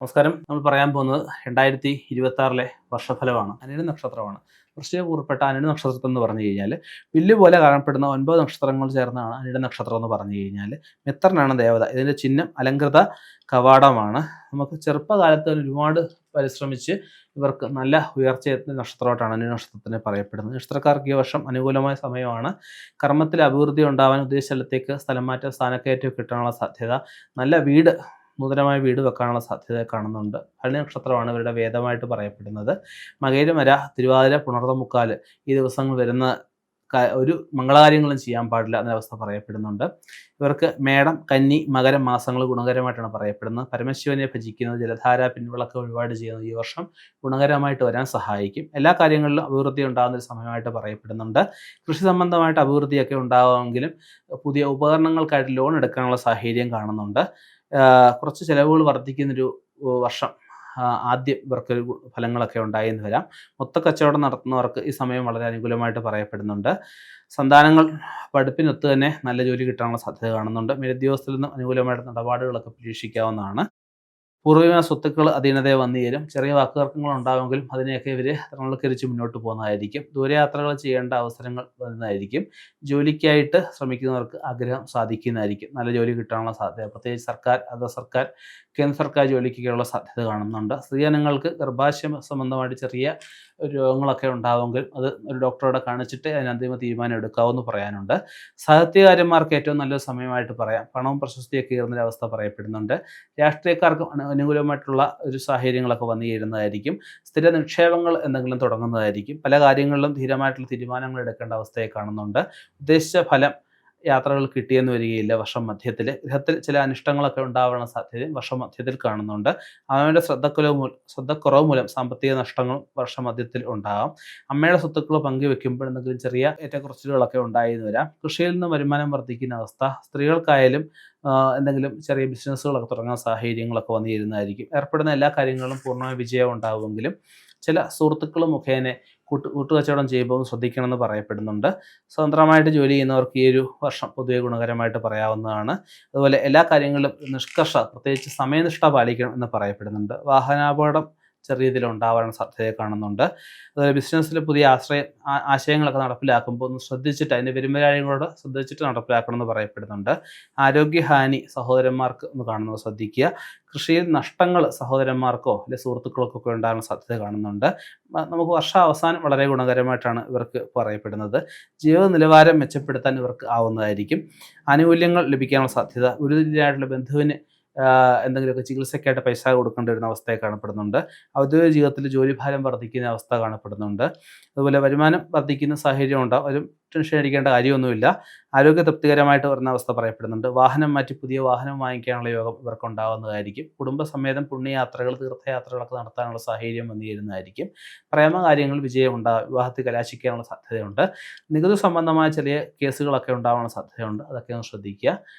നമസ്കാരം. നമ്മൾ പറയാൻ പോകുന്നത് 2026 വർഷഫലമാണ്. അനിഴ നക്ഷത്രമാണ്. വൃശ്ചികത്തിൽ ഉൾപ്പെട്ട അനിഴ നക്ഷത്രം എന്ന് പറഞ്ഞു കഴിഞ്ഞാൽ വില്ല് പോലെ കാണപ്പെടുന്ന 9 നക്ഷത്രങ്ങൾ ചേർന്നാണ് അനിഴ നക്ഷത്രം എന്ന് പറഞ്ഞു കഴിഞ്ഞാൽ. മിത്രനാണ് ദേവത. ഇതിൻ്റെ ചിഹ്നം അലങ്കൃത കവാടമാണ്. നമുക്ക് ചെറുപ്പകാലത്ത് ഒരുപാട് പരിശ്രമിച്ച് ഇവർക്ക് നല്ല ഉയർച്ചയെത്തുന്ന നക്ഷത്രമായിട്ടാണ് അനിഴ നക്ഷത്രത്തിനെ പറയപ്പെടുന്നത്. നക്ഷത്രക്കാർക്ക് ഈ വർഷം അനുകൂലമായ സമയമാണ്. കർമ്മത്തിൽ അഭിവൃദ്ധി ഉണ്ടാവാൻ ഉദ്ദേശിച്ച സ്ഥലത്തേക്ക് സ്ഥലം മാറ്റം, സ്ഥാനക്കയറ്റം കിട്ടാനുള്ള സാധ്യത, നല്ല വീട്, നൂതനമായ വീട് വെക്കാനുള്ള സാധ്യത കാണുന്നുണ്ട്. ഭരണി നക്ഷത്രമാണ് ഇവരുടെ വേദമായിട്ട് പറയപ്പെടുന്നത്. മകയിരമര, തിരുവാതിര, പുണർതമുക്കാൽ ഈ ദിവസങ്ങൾ വരുന്ന ഒരു മംഗളകാര്യങ്ങളും ചെയ്യാൻ പാടില്ല എന്നൊരവസ്ഥ പറയപ്പെടുന്നുണ്ട്. ഇവർക്ക് മേടം, കന്നി, മകരം മാസങ്ങൾ ഗുണകരമായിട്ടാണ് പറയപ്പെടുന്നത്. പരമശിവനെ ഭജിക്കുന്നത്, ജലധാര, പിൻവിളക്ക് വഴിപാട് ചെയ്യുന്നത് ഈ വർഷം ഗുണകരമായിട്ട് വരാൻ സഹായിക്കും. എല്ലാ കാര്യങ്ങളിലും അഭിവൃദ്ധി ഉണ്ടാകുന്ന ഒരു സമയമായിട്ട് പറയപ്പെടുന്നുണ്ട്. കൃഷി സംബന്ധമായിട്ട് അഭിവൃദ്ധിയൊക്കെ ഉണ്ടാകുമെങ്കിലും പുതിയ ഉപകരണങ്ങൾക്കായിട്ട് ലോൺ എടുക്കാനുള്ള സാഹചര്യം കാണുന്നുണ്ട്. കുറച്ച് ചിലവുകൾ വർദ്ധിക്കുന്നൊരു വർഷം ആദ്യം ഇവർക്കൊരു ഫലങ്ങളൊക്കെ ഉണ്ടായി എന്ന് വരാം. മൊത്തക്കച്ചവടം നടത്തുന്നവർക്ക് ഈ സമയം വളരെ അനുകൂലമായിട്ട് പറയപ്പെടുന്നുണ്ട്. സന്താനങ്ങൾ പഠിപ്പിനൊത്ത് തന്നെ നല്ല ജോലി കിട്ടാനുള്ള സാധ്യത കാണുന്നുണ്ട്. മേലുദ്യോഗസ്ഥരിൽ നിന്നും അനുകൂലമായിട്ട് ഇടപാടുകളൊക്കെ പ്രതീക്ഷിക്കാവുന്നതാണ്. പൂർവിക സ്വത്തുക്കൾ അധീനതയെ വന്നു ചേരും. ചെറിയ വാക്കുതർക്കങ്ങൾ ഉണ്ടാകുമെങ്കിലും അതിനെയൊക്കെ ഇവർ തൃണവൽക്കരിച്ച് മുന്നോട്ട് പോകുന്നതായിരിക്കും. ദൂരയാത്രകൾ ചെയ്യേണ്ട അവസരങ്ങൾ വരുന്നതായിരിക്കും. ജോലിക്കായിട്ട് ശ്രമിക്കുന്നവർക്ക് ആഗ്രഹം സാധിക്കുന്നതായിരിക്കും. നല്ല ജോലി കിട്ടാനുള്ള സാധ്യത, പ്രത്യേകിച്ച് സർക്കാർ, അർദ്ധ സർക്കാർ, കേന്ദ്ര സർക്കാർ ജോലിക്കൊക്കെയുള്ള സാധ്യത കാണുന്നുണ്ട്. സ്ത്രീജനങ്ങൾക്ക് ഗർഭാശയ സംബന്ധമായിട്ട് ചെറിയ രോഗങ്ങളൊക്കെ ഉണ്ടാവുമെങ്കിൽ അത് ഒരു ഡോക്ടറോടെ കാണിച്ചിട്ട് അതിന് അന്തിമ തീരുമാനം എടുക്കാമെന്ന് പറയാനുണ്ട്. സാഹിത്യകാരന്മാർക്ക് ഏറ്റവും നല്ലൊരു സമയമായിട്ട് പറയാം. പണവും പ്രശസ്തിയൊക്കെ ഉയർന്നൊരവസ്ഥ പറയപ്പെടുന്നുണ്ട്. രാഷ്ട്രീയക്കാർക്ക് അനുകൂലമായിട്ടുള്ള ഒരു സാഹചര്യങ്ങളൊക്കെ വന്നു ചേരുന്നതായിരിക്കും. സ്ഥിര നിക്ഷേപങ്ങൾ എന്തെങ്കിലും തുടങ്ങുന്നതായിരിക്കും. പല കാര്യങ്ങളിലും ധീരമായിട്ടുള്ള തീരുമാനങ്ങൾ എടുക്കേണ്ട അവസ്ഥയെ കാണുന്നുണ്ട്. ഉദ്ദേശിച്ച ഫലം, യാത്രകൾ കിട്ടിയെന്ന് വരികയില്ല. വർഷം മധ്യത്തിൽ ഗൃഹത്തിൽ ചില അനിഷ്ടങ്ങളൊക്കെ ഉണ്ടാവാനുള്ള സാധ്യതയും വർഷം മധ്യത്തിൽ കാണുന്നുണ്ട്. അവരുടെ ശ്രദ്ധക്കുറവ് മൂലം സാമ്പത്തിക നഷ്ടങ്ങളും വർഷം മധ്യത്തിൽ ഉണ്ടാകാം. അമ്മയുടെ സ്വത്തുക്കൾ പങ്കുവെക്കുമ്പോൾ എന്തെങ്കിലും ചെറിയ ഏറ്റക്കുറച്ചിലുകളൊക്കെ ഉണ്ടായെന്ന് വരാം. കൃഷിയിൽ നിന്ന് വരുമാനം വർദ്ധിക്കുന്ന അവസ്ഥ, സ്ത്രീകൾക്കായാലും എന്തെങ്കിലും ചെറിയ ബിസിനസ്സുകളൊക്കെ തുടങ്ങുന്ന സാഹചര്യങ്ങളൊക്കെ വന്നു ചേരുന്നതായിരിക്കും. ഏർപ്പെടുന്ന എല്ലാ കാര്യങ്ങളിലും പൂർണ്ണമായ വിജയം ഉണ്ടാവുമെങ്കിലും ചില സുഹൃത്തുക്കൾ മുഖേന കൂട്ടുകച്ചവടം ചെയ്യുമ്പോൾ ശ്രദ്ധിക്കണമെന്ന് പറയപ്പെടുന്നുണ്ട്. സ്വതന്ത്രമായിട്ട് ജോലി ചെയ്യുന്നവർക്ക് ഈ ഒരു വർഷം പൊതുവെ ഗുണകരമായിട്ട് പറയാവുന്നതാണ്. അതുപോലെ എല്ലാ കാര്യങ്ങളിലും പ്രത്യേകിച്ച് സമയനിഷ്ഠ പാലിക്കണം എന്ന് പറയപ്പെടുന്നുണ്ട്. വാഹനാപകടം ചെറിയ രീതിയിൽ ഉണ്ടാവാൻ സാധ്യതയെ കാണുന്നുണ്ട്. അതുപോലെ ബിസിനസ്സിൽ പുതിയ ആശയങ്ങളൊക്കെ നടപ്പിലാക്കുമ്പോൾ ഒന്ന് ശ്രദ്ധിച്ചിട്ട് അതിൻ്റെ വരുമാനങ്ങളോട് ശ്രദ്ധിച്ചിട്ട് നടപ്പിലാക്കണമെന്ന് പറയപ്പെടുന്നുണ്ട്. ആരോഗ്യഹാനി സഹോദരന്മാർക്ക് ഒന്ന് കാണുന്നത് ശ്രദ്ധിക്കുക. കൃഷിയിൽ നഷ്ടങ്ങൾ സഹോദരന്മാർക്കോ അല്ലെങ്കിൽ സുഹൃത്തുക്കൾക്കൊക്കെ ഉണ്ടാകാൻ സാധ്യത കാണുന്നുണ്ട്. നമുക്ക് വർഷാവസാനം വളരെ ഗുണകരമായിട്ടാണ് ഇവർക്ക് പറയപ്പെടുന്നത്. ജീവിത നിലവാരം മെച്ചപ്പെടുത്താൻ ഇവർക്ക് ആവുന്നതായിരിക്കും. ആനുകൂല്യങ്ങൾ ലഭിക്കാനുള്ള സാധ്യത, ഗുരുതുല്യരായിട്ടുള്ള ബന്ധുവിന് എന്തെങ്കിലുമൊക്കെ ചികിത്സയ്ക്കായിട്ട് പൈസ കൊടുക്കേണ്ട വരുന്ന അവസ്ഥയെ കാണപ്പെടുന്നുണ്ട്. ഔദ്യോഗിക ജീവിതത്തിൽ ജോലിഭാരം വർദ്ധിക്കുന്ന അവസ്ഥ കാണപ്പെടുന്നുണ്ട്. അതുപോലെ വരുമാനം വർദ്ധിക്കുന്ന സാഹചര്യം ഉണ്ടാകും. ഒരു ടെൻഷൻ അടിക്കേണ്ട കാര്യമൊന്നുമില്ല. ആരോഗ്യ തൃപ്തികരമായിട്ട് വരുന്ന അവസ്ഥ പറയപ്പെടുന്നുണ്ട്. വാഹനം മാറ്റി പുതിയ വാഹനം വാങ്ങിക്കാനുള്ള യോഗം ഇവർക്കുണ്ടാകുന്നതായിരിക്കും. കുടുംബസമേതം പുണ്യയാത്രകൾ, തീർത്ഥയാത്രകളൊക്കെ നടത്താനുള്ള സാഹചര്യം വന്നു ചേരുന്നതായിരിക്കും. പ്രേമകാര്യങ്ങൾ വിജയം ഉണ്ടാകും. വിവാഹത്തിൽ കലാശിക്കാനുള്ള സാധ്യതയുണ്ട്. നികുതി സംബന്ധമായ ചെറിയ കേസുകളൊക്കെ ഉണ്ടാകാനുള്ള സാധ്യതയുണ്ട്. അതൊക്കെ ഒന്ന് ശ്രദ്ധിക്കുക.